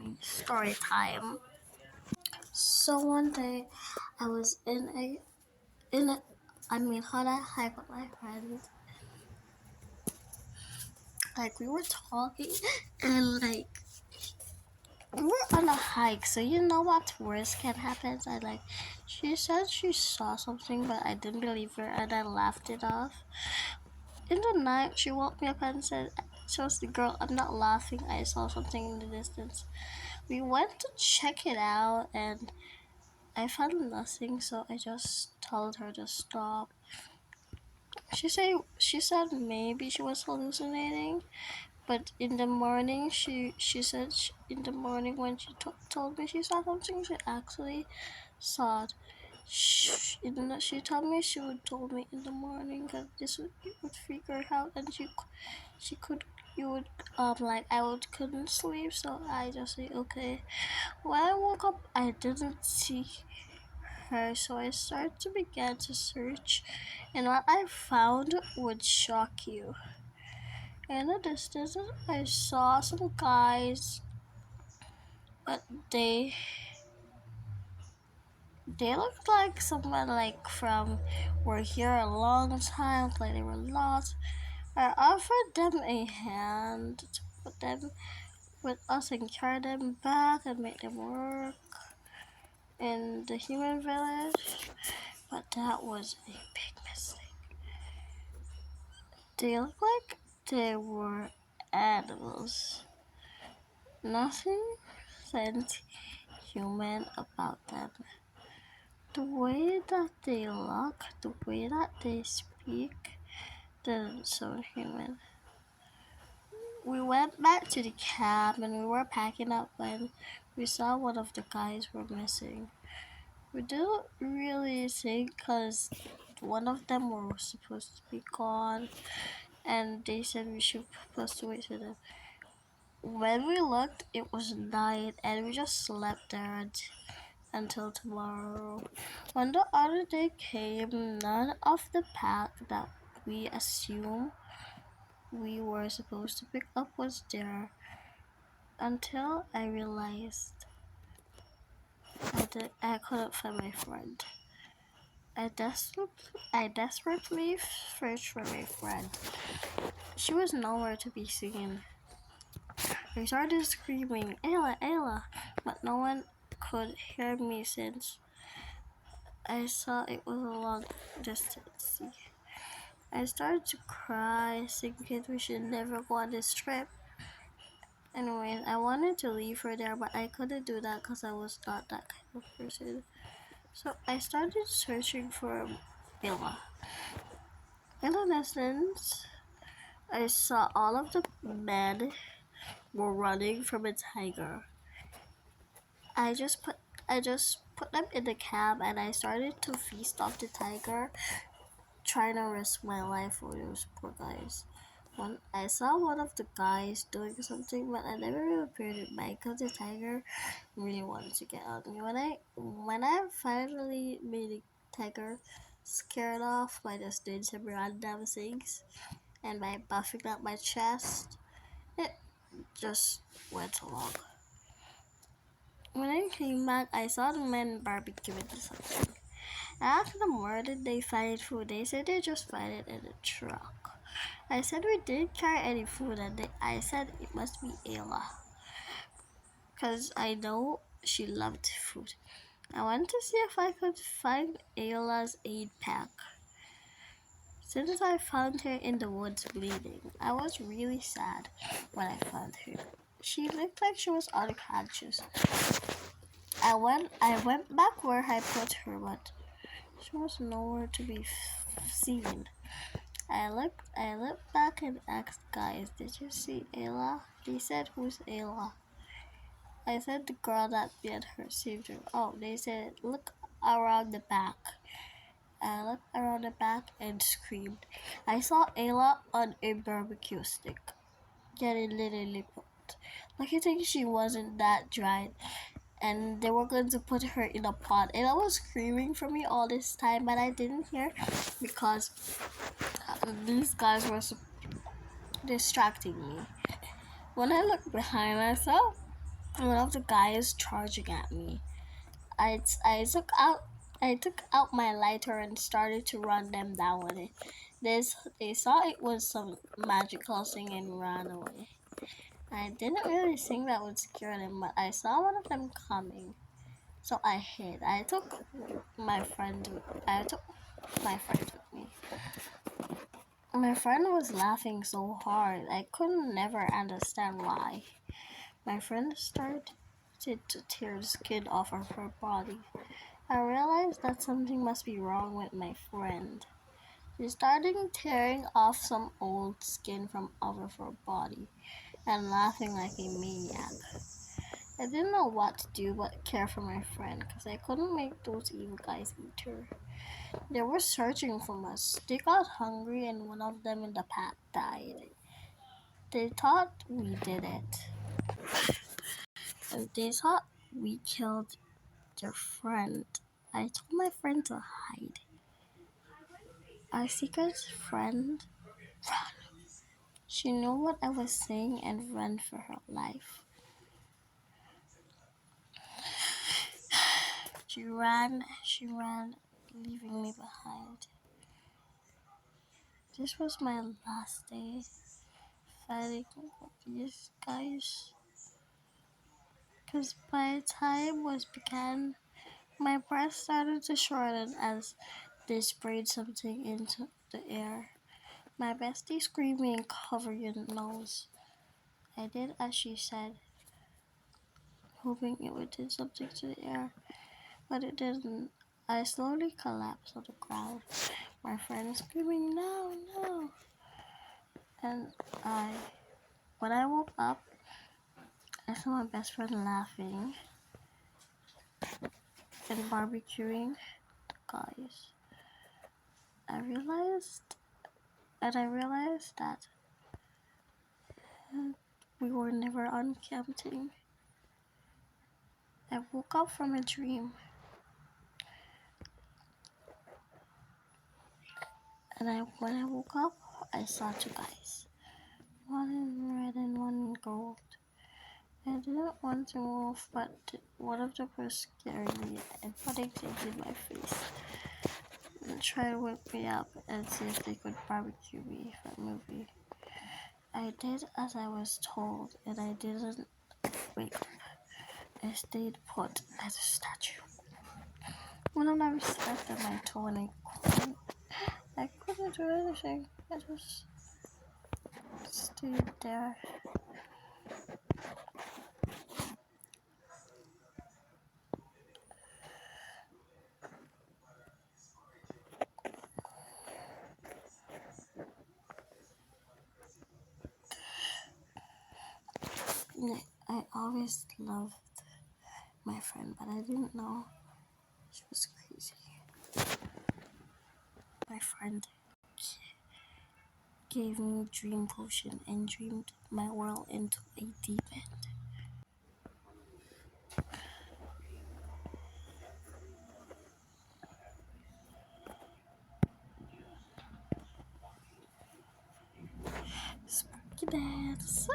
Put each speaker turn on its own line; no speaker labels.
me. Story time. So one day, I was in a on a hike with my friends. Like we were talking, and like we were on a hike. So you know what worst can happen? She said she saw something, but I didn't believe her, and I laughed it off. In the night, she woke me up and said, "She was the girl. I'm not laughing. I saw something in the distance." We went to check it out, and I found nothing, so I just told her to stop. She said maybe she was hallucinating, but in the morning she said in the morning when she told me she saw something, she actually saw it. She told me she would told me in the morning that this would freak her out, and she could you would like I would couldn't sleep, so I just say okay. When I woke up, I didn't see her, so I started to begin to search, and what I found would shock you. In the distance, I saw some guys, but they looked like someone like from were here a long time, like they were lost. I offered them a hand to put them with us and carry them back and make them work in the human village, but that was a big mistake. They looked like they were animals. Nothing sent human about them. The way that they look, the way that they speak, doesn't sound human. We went back to the cab and we were packing up when we saw one of the guys were missing. We didn't really think because one of them were supposed to be gone, and they said we should supposed to wait for them. When we looked, it was night and we just slept there until tomorrow. When the other day came, none of the pack that we assumed we were supposed to pick up was there until I realized I couldn't find my friend. I desperately searched for my friend. She was nowhere to be seen. I started screaming, "Ayla, Ayla!" but no one could hear me since I saw it was a long distance. I started to cry, thinking we should never go on this trip. Anyway, I wanted to leave her there, but I couldn't do that because I was not that kind of person. So I started searching for Ayla. In the distance, I saw all of the men were running from a tiger. I just put I just put them in the cab and I started to feast off the tiger, trying to risk my life for those poor guys. When I saw one of the guys doing something, but I never really prepared it back because the tiger really wanted to get on me. When I finally made the tiger scared off by just doing some random things and by buffing up my chest, it just went along. When I came back, I saw the men barbecuing something. I asked them where did they find food. They said they just found it in a truck. I said we didn't carry any food, and I said it must be Ayla, because I know she loved food. I wanted to see if I could find Ayla's aid pack. Since I found her in the woods bleeding, I was really sad when I found her. She looked like she was unconscious. I went back where I put her, but she was nowhere to be seen. I looked back and asked guys, "Did you see Ayla?" They said, "Who's Ayla?" I said, "The girl that me and her saved her." Oh, they said, "Look around the back." I looked around the back and screamed. I saw Ayla on a barbecue stick, getting literally poked. Lucky thing she wasn't that dried, and they were going to put her in a pot. And I was screaming for me all this time, but I didn't hear because these guys were distracting me. When I looked behind, I saw one of the guys charging at me. I, I took out I took out my lighter and started to run them down with it. They saw it was some magical thing and ran away. I didn't really think that would scare them, but I saw one of them coming, so I hid. My friend. I took my friend with me. My friend was laughing so hard I couldn't never understand why. My friend started to tear the skin off of her body. I realized that something must be wrong with my friend. She started tearing off some old skin from off of her body and laughing like a maniac. I didn't know what to do but care for my friend because I couldn't make those evil guys eat her. They were searching for us. They got hungry and one of them in the pack died. They thought we did it. And they thought we killed their friend. I told my friend to hide. Our secret friend ran. She knew what I was saying and ran for her life. She ran, leaving me behind. This was my last day fighting with these guys. Because by the time was began, my breath started to shorten as they sprayed something into the air. My bestie screaming, cover your nose. I did as she said, hoping it would do something to the air, but it didn't. I slowly collapsed on the ground. My friend screaming, no, no. And I, when I woke up, I saw my best friend laughing and barbecuing guys. I realized that we were never on camping. I woke up from a dream, and when I woke up, I saw two guys, one in red and one in gold. I didn't want to move, but one of them was scaring me and putting things in my face and trying to wake me up and see if they could barbecue me for a movie. I did as I was told, and I didn't wake up. I stayed put as a statue. One of them stepped on my toe and I couldn't do anything. I just stayed there. I always loved my friend, but I didn't know she was crazy. My friend gave me dream potion and dreamed my world into a deep end. Spooky dance.